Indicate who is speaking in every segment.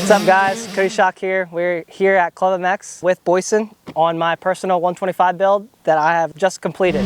Speaker 1: What's up guys, Coty Schock here. We're here at Club MX with Boyesen on my personal 125 build that I have just completed.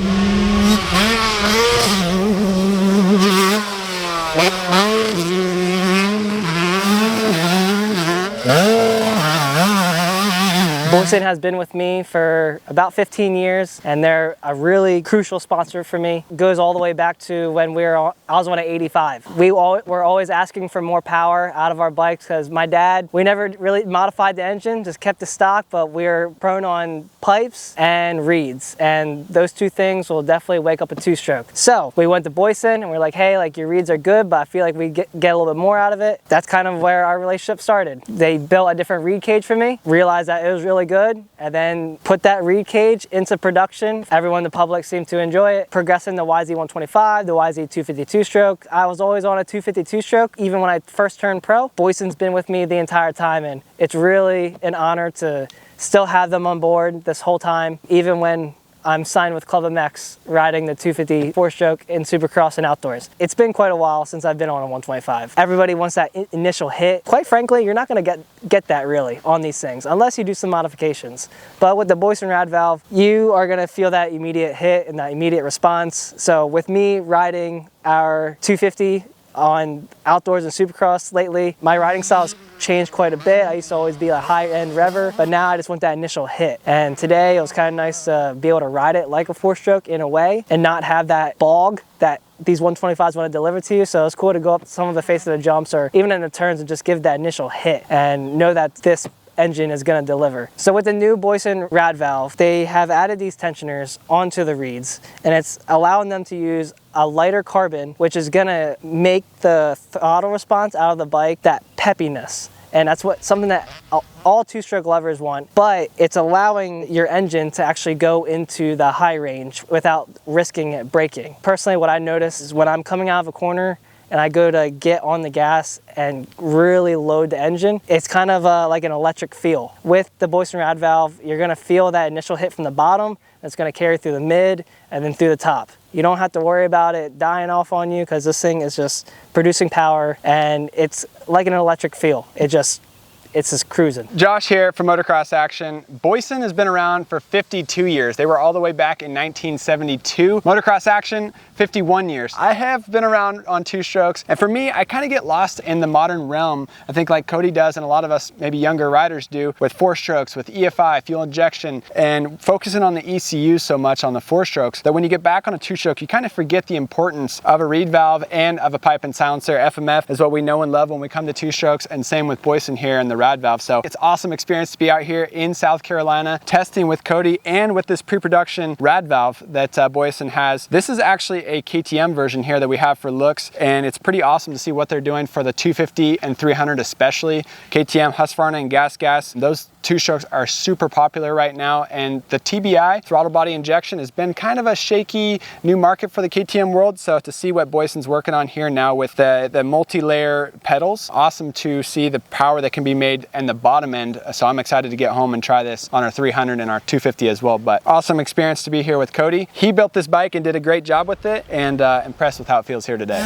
Speaker 1: Boyesen has been with me for about 15 years and they're a really crucial sponsor for me. It goes all the way back to when I was on an 85. We were always asking for more power out of our bikes because my dad, we never really modified the engine, just kept the stock, but we were prone on pipes and reeds. And those two things will definitely wake up a two-stroke. So we went to Boyesen and we're like, hey, like your reeds are good, but I feel like we get a little bit more out of it. That's kind of where our relationship started. They built a different reed cage for me, realized that it was really good, and then put that reed cage into production. Everyone in the public seemed to enjoy it. Progressing the YZ 125, the YZ 252 stroke. I was always on a 252 stroke, even when I first turned pro. Boyesen's been with me the entire time, and it's really an honor to still have them on board this whole time, even when I'm signed with Club MX riding the 250 4-stroke in Supercross and outdoors. It's been quite a while since I've been on a 125. Everybody wants that initial hit. Quite frankly, you're not gonna get that really on these things unless you do some modifications. But with the Boyesen Rad Valve, you are gonna feel that immediate hit and that immediate response. So with me riding our 250 on outdoors and Supercross lately, my riding style's changed quite a bit. I used to always be a high-end rever, but now I just want that initial hit. And today it was kind of nice to be able to ride it like a 4-stroke in a way and not have that bog that these 125s want to deliver to you. So it's cool to go up some of the face of the jumps or even in the turns and just give that initial hit and know that this engine is going to deliver. So with the new Boyesen Rad Valve, they have added these tensioners onto the reeds, and it's allowing them to use a lighter carbon, which is going to make the throttle response out of the bike that peppiness. And that's something that all two-stroke lovers want, but it's allowing your engine to actually go into the high range without risking it breaking. Personally, what I notice is when I'm coming out of a corner and I go to get on the gas and really load the engine, it's kind of like an electric feel. With the Boyesen Rad Valve, you're gonna feel that initial hit from the bottom, it's gonna carry through the mid and then through the top. You don't have to worry about it dying off on you because this thing is just producing power and it's like an electric feel. It's just cruising.
Speaker 2: Josh here from Motocross Action. Boyesen has been around for 52 years. They were all the way back in 1972. Motocross Action, 51 years. I have been around on 2-strokes, and for me, I kind of get lost in the modern realm. I think like Coty does, and a lot of us, maybe younger riders do, with 4-strokes, with EFI, fuel injection, and focusing on the ECU so much on the 4-strokes, that when you get back on a 2-stroke, you kind of forget the importance of a reed valve and of a pipe and silencer. FMF is what we know and love when we come to 2-strokes, and same with Boyesen here in the Rad Valve. So it's awesome experience to be out here in South Carolina testing with Coty and with this pre-production Rad Valve that Boyesen has. This is actually a KTM version here that we have for looks, and it's pretty awesome to see what they're doing for the 250 and 300 especially. KTM, Husqvarna, and Gas. Those 2-strokes are super popular right now, and the TBI, throttle body injection, has been kind of a shaky new market for the KTM world. So to see what Boyesen's working on here now with the multi-layer pedals, awesome to see the power that can be made and the bottom end. So I'm excited to get home and try this on our 300 and our 250 as well. But awesome experience to be here with Coty. He built this bike and did a great job with it, and impressed with how it feels here today.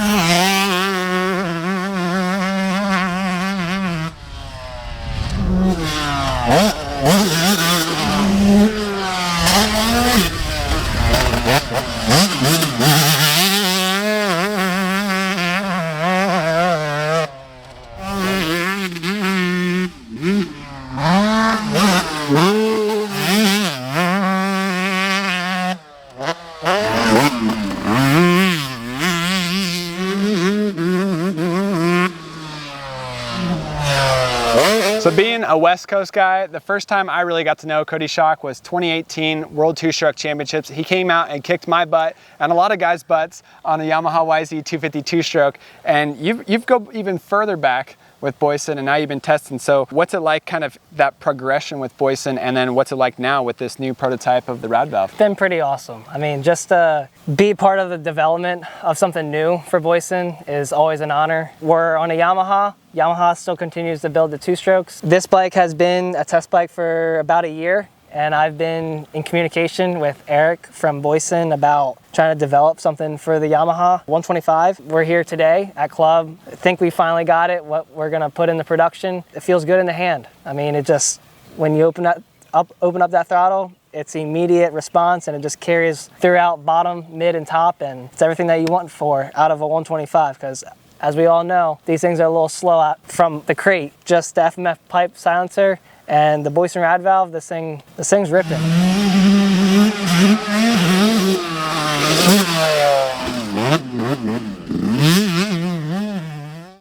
Speaker 2: So being a West Coast guy, the first time I really got to know Coty Schock was 2018 World 2-Stroke Championships. He came out and kicked my butt and a lot of guys' butts on a Yamaha YZ 250 2-stroke. And you've go even further back with Boyesen, and now you've been testing. So what's it like, kind of that progression with Boyesen, and then what's it like now with this new prototype of the Rad Valve?
Speaker 1: It's been pretty awesome. I mean, just to be part of the development of something new for Boyesen is always an honor. We're on a Yamaha. Yamaha still continues to build the 2-strokes. This bike has been a test bike for about a year, and I've been in communication with Eric from Boyesen about trying to develop something for the Yamaha 125. We're here today at Club. I think we finally got it, what we're gonna put into production. It feels good in the hand. I mean, it just, when you open up that throttle, it's immediate response, and it just carries throughout bottom, mid, and top, and it's everything that you want for out of a 125, because as we all know, these things are a little slow out from the crate. Just the FMF pipe silencer and the Boyesen Rad Valve, this thing's ripping.